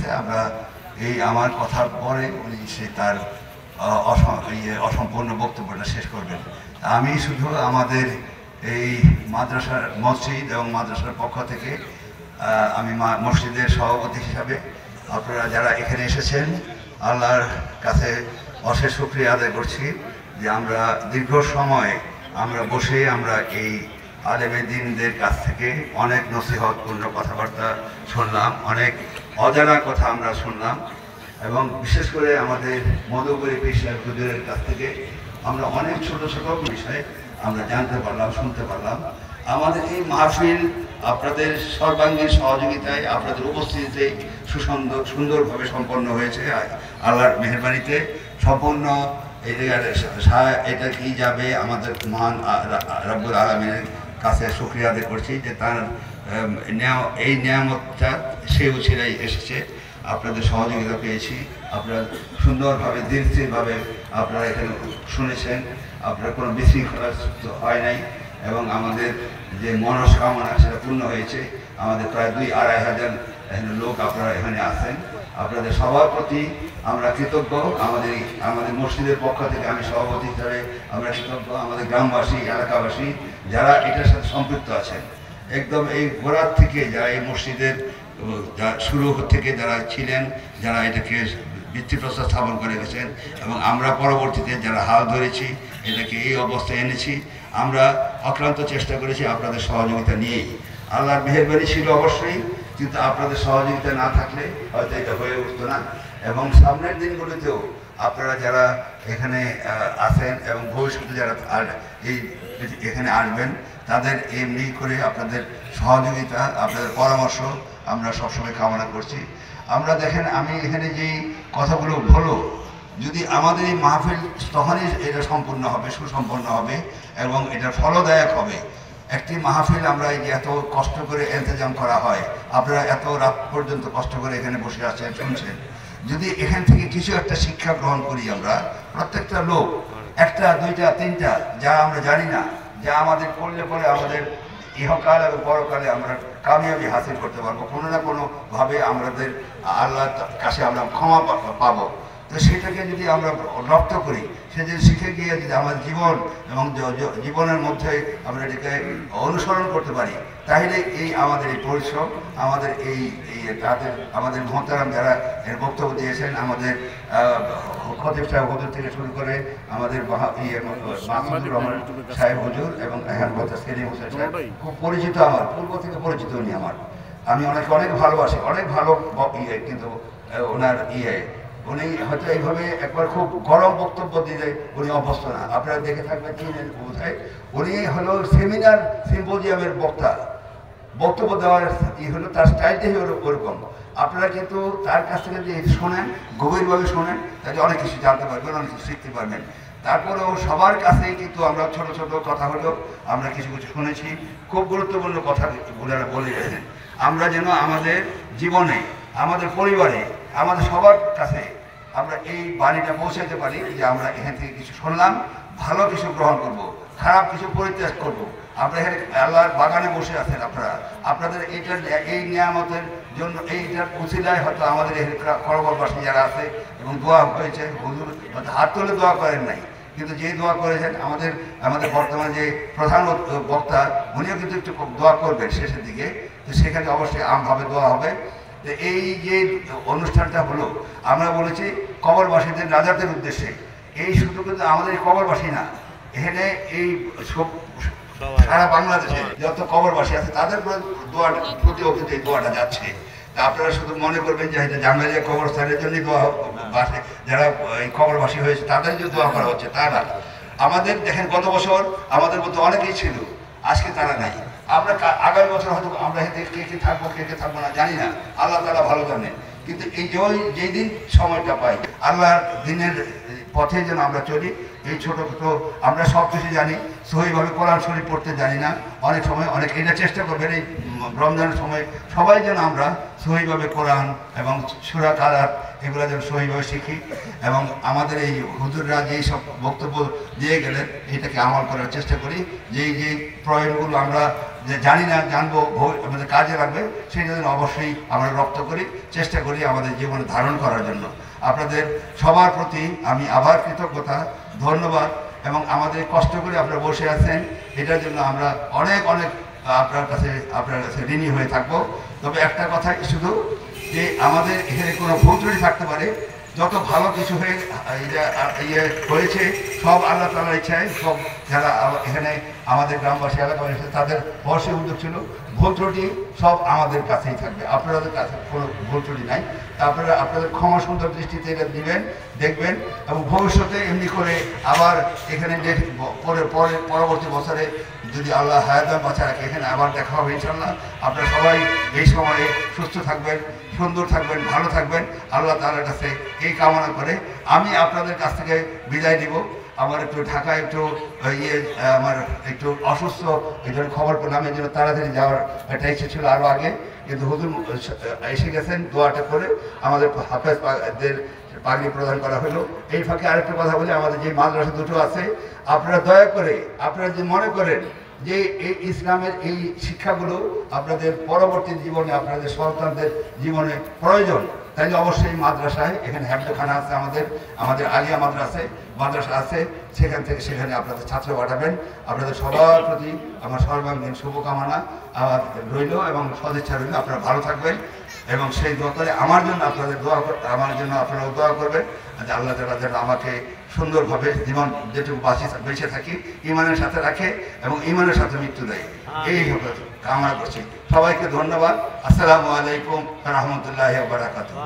গেছে। আমরা এই আমার কথার পরে উনি সে তার অসম্পূর্ণ বক্তব্যটা শেষ করবেন। আমি শুধু আমাদের এই মাদ্রাসার মসজিদ এবং মাদ্রাসার পক্ষ থেকে আমি মসজিদের সভাপতি হিসাবে আপনারা যারা এখানে এসেছেন আল্লাহর কাছে অশেষ শুকরিয়া আদায় করছি যে আমরা দীর্ঘ সময় আমরা বসে আমরা এই আলেমে দ্বীনদের কাছ থেকে অনেক নসিহতপূর্ণ কথাবার্তা শুনলাম, অনেক অজানা কথা আমরা শুনলাম এবং বিশেষ করে আমাদের মধুপুরী পীর সাহেব হুজুরের কাছ থেকে আমরা অনেক ছোট ছোট বিষয়ে আমরা জানতে পারলাম, শুনতে পারলাম। আমাদের এই মাহফিল আপনাদের সর্বাঙ্গীন সহযোগিতায় আপনাদের উপস্থিতিতে সুন্দরভাবে সম্পন্ন হয়েছে আল্লাহর মেহেরবানিতে। সম্পূর্ণ এটা কি যাবে আমাদের মহান রব্বুল আলামিনের কাছে শুকরিয়া আদায় করছি যে তার এই নিয়ামতটা সে উছিলাই এসেছে। আপনাদের সহযোগিতা পেয়েছি, আপনারা সুন্দরভাবে দীর্ঘভাবে আপনারা এখানে শুনেছেন, আপনার কোনো বিশৃঙ্খলা হয় নাই এবং আমাদের যে মনস্কামনা সেটা পূর্ণ হয়েছে। আমাদের প্রায় 2-2.5 হাজার লোক আপনারা এখানে আছেন। আপনাদের সবার প্রতি আমরা কৃতজ্ঞ। আমাদের মসজিদের পক্ষ থেকে আমি সভাপতি হিসাবে আমরা কৃতজ্ঞ। আমাদের গ্রামবাসী, এলাকাবাসী যারা এটার সাথে সম্পৃক্ত আছেন, একদম এই গোড়ার থেকে যারা এই মসজিদের শুরু থেকে যারা ছিলেন, যারা এটাকে ভিত্তিপ্রস্তর স্থাপন করে গেছেন এবং আমরা পরবর্তীতে যারা হাল ধরেছি এটাকে এই অবস্থায় এনেছি, আমরা অক্লান্ত চেষ্টা করেছি আপনাদের সহযোগিতা নিয়েই। আল্লাহর মেহেরবানি ছিল অবশ্যই, কিন্তু আপনাদের সহযোগিতা না থাকলে হয়তো এটা হয়ে উঠতো না। এবং সামনের দিনগুলোতেও আপনারা যারা এখানে আছেন এবং ভবিষ্যতে যারা এখানে আসবেন তাদের এমনি করে আপনাদের সহযোগিতা, আপনাদের পরামর্শ আমরা সবসময় কামনা করছি। আমরা দেখেন আমি এখানে যেই কথাগুলো হলো, যদি আমাদের এই মাহফিল তখনই এটা সম্পূর্ণ হবে, সুসম্পন্ন হবে এবং এটা ফলদায়ক হবে। একটি মাহফিল আমরা এই যে এত কষ্ট করে ইন্তজাম করা হয়, আপনারা এত রাত পর্যন্ত কষ্ট করে এখানে বসে আছেন, শুনছেন, যদি এখান থেকে কিছু একটা শিক্ষা গ্রহণ করি আমরা, প্রত্যেকটা লোক 1টা 2টা 3টা যা আমরা জানি না, যা আমাদের করলে পরে আমাদের ইহকাল এবং পরকালে আমরা কামিয়াবি হাসিল করতে পারবো, কোনো না কোনোভাবে আমাদের আল্লাহর কাছে আমরা ক্ষমা পাবো। তো সেটাকে যদি আমরা রপ্ত করি, সে যদি শিখে গিয়ে যদি আমাদের জীবন এবং জীবনের মধ্যে আমরা এটাকে অনুসরণ করতে পারি, তাহলে এই আমাদের এই পরিশ্রম, আমাদের আমাদের মহতারাম যারা এর বক্তব্য দিয়েছেন, আমাদের খতিব সাহেব হুজুর থেকে শুরু করে আমাদের মাহমুদুর রহমান সাহেব হুজুর এবং সেলিম হোসেন সাহেব খুব পরিচিত, আমার পূর্ব থেকে পরিচিত উনি আমি অনেক ভালোবাসি, অনেক ভালো কিন্তু ওনার উনি হয়তো এইভাবে একবার খুব গরম বক্তব্য দিলে উনি অভ্যস্ত না। আপনারা দেখে থাকবেন চিনেন বোধহয়, উনি হলো সেমিনার সিম্পোজিয়ামের বক্তব্য দেওয়ার হলো তার স্টাইলটাই হলো ওরকম। আপনারা কিন্তু তার কাছ থেকে যে শোনেন, গভীরভাবে শোনেন, তাহলে অনেক কিছু জানতে পারবেন, অনেক কিছু শিখতে পারবেন। তারপরেও সবার কাছেই কিন্তু আমরা ছোট ছোট কথা হলেও আমরা কিছু কিছু শুনেছি, খুব গুরুত্বপূর্ণ কথা ওনারা বলে গেছেন। আমরা যেন আমাদের জীবনে, আমাদের পরিবারে, আমাদের সবার কাছে আমরা এই বাণীটা পৌঁছাতে পারি যে আমরা এখান থেকে কিছু শুনলাম, ভালো কিছু গ্রহণ করব, খারাপ কিছু পরিত্যাগ করব। আপনারা এখানে আল্লাহর বাগানে বসে আছেন, আপনাদের এই নিয়ামতের জন্য এইটার উছিলায় হয়তো আমাদের এই খড়গড়বাসী যারা আছে এবং দোয়া হয়েছে, হুজুর হাত তুলে দোয়া করেন নাই, কিন্তু যে দোয়া করেছেন আমাদের বর্তমান যে প্রধান বক্তা উনিও কিন্তু একটু দোয়া করবেন শেষের দিকে, তো সেখানে অবশ্যই আমভাবে দোয়া হবে। এই যে অনুষ্ঠানটা হলো, আমরা বলেছি কবরবাসীদের নাজাতের উদ্দেশ্যে। এই শুধু কিন্তু আমাদের কবরবাসী না, এখানে এই সারা বাংলাদেশে যত কবরবাসী আছে তাদের প্রতিও কিন্তু এই দোয়াটা যাচ্ছে। তা আপনারা শুধু মনে করবেন যে এটা জামিয়া কবরস্থানের জন্যই দোয়া বাসে, যারা এই কবরবাসী হয়েছে তাদের যে দোয়া করা হচ্ছে তা না। আমাদের দেখেন গত বছর আমাদের মধ্যে অনেকেই ছিল, আজকে তারা নাই। আমরা আগামী বছর হয়তো আমরা কে থাকবো না জানি না, আল্লাহ তাআলা ভালো জানেন। কিন্তু এই যেই দিন সময়টা পাই আল্লাহর দিনের পথে যেন আমরা চলি, এই ছোটো আমরা সব কিছু জানি, সহিভাবে কোরআন শরীফ পড়তে জানি না। অনেক সময় এটা চেষ্টা করবেন এই রমজানের সময় সবাই যেন আমরা সহিভাবে কোরআন এবং সূরা কালার এগুলো যেন সহিভাবে শিখি, এবং আমাদের এই হুজুররা যেই সব বক্তব্য দিয়ে গেলেন এটাকে আমল করার চেষ্টা করি। যে প্রয়োগগুলো আমরা যে জানি না জানবো আমাদের কাজে লাগবে সেই জন্য অবশ্যই আমরা রপ্ত করি, চেষ্টা করি আমাদের জীবনে ধারণ করার জন্য। আপনাদের সবার প্রতি আমি আবার কৃতজ্ঞতা, ধন্যবাদ, এবং আমাদের কষ্ট করে আপনারা বসে আছেন এটার জন্য আমরা অনেক আপনার কাছে ঋণী হয়ে থাকবো। তবে একটা কথা শুধু, যে আমাদের এখানে কোনো ভুল ত্রুটি থাকতে পারে, যত ভালো কিছু হয়েছে সব আল্লাহ তাআলার ইচ্ছায়, সব যারা এখানে আমাদের গ্রামবাসী এলাকাবাসী তাদের বর্ষে উদ্যোগ ছিল, ভুল ত্রুটি সব আমাদের কাছেই থাকবে, আপনাদের কাছে কোনো ভুল ত্রুটি নাই। আপনারা আপনাদের ক্ষমা সুন্দর দৃষ্টিতে এটা দিবেন, দেখবেন, এবং ভবিষ্যতে এমনি করে আবার এখানে পরবর্তী বছরে যদি আল্লাহ হায়াত বাঁচা রাখে এখানে আবার দেখা হবে ইনশাল্লাহ। আপনারা সবাই এই সময়ে সুস্থ থাকবেন, সুন্দর থাকবেন, ভালো থাকবেন, আল্লাহ তাআলার কাছে এই কামনা করে আমি আপনাদের কাছ থেকে বিদায় নিব। আমার একটু ঢাকায় আমার একটু অসুস্থ, এই জন্য খবর পেলাম, এই জন্য তাড়াতাড়ি যাওয়ার একটা ইচ্ছে ছিল আরও আগে, কিন্তু হুজুর এসে গেছেন, দোয়াটা করে আমাদের হাফেজদের পাগড়ি প্রদান করা হলো। এই ফাঁকে আরেকটা কথা বলি, আমাদের যে মাদ্রাসা দুটো আছে আপনারা দয়া করে আপনারা যে মনে করেন যে এই ইসলামের এই শিক্ষাগুলো আপনাদের পরবর্তী জীবনে আপনাদের সন্তানদের জীবনে প্রয়োজন, তাইলে অবশ্যই মাদ্রাসায় এখানে হেফজখানা আছে, আমাদের আলিয়া মাদ্রাসা আছে, সেখানে আপনাদের ছাত্র পাঠাবেন। আপনাদের সবার প্রতি আমার সর্বাঙ্গীন শুভকামনা রইল এবং সদিচ্ছা রইল। আপনারা ভালো থাকবেন এবং সেই দোয়া করে আমার জন্য আপনারা দোয়া করবেন যে আল্লাহ তাআলা যেন আমাকে সুন্দরভাবে জীবন যেটুকু বেঁচে থাকি ঈমানের সাথে রাখে এবং ঈমানের সাথে মৃত্যু দেয়, এই কামনা করছি। সবাইকে ধন্যবাদ। আসসালামু আলাইকুম ওয়া রাহমাতুল্লাহি ওয়া বারাকাতুহু।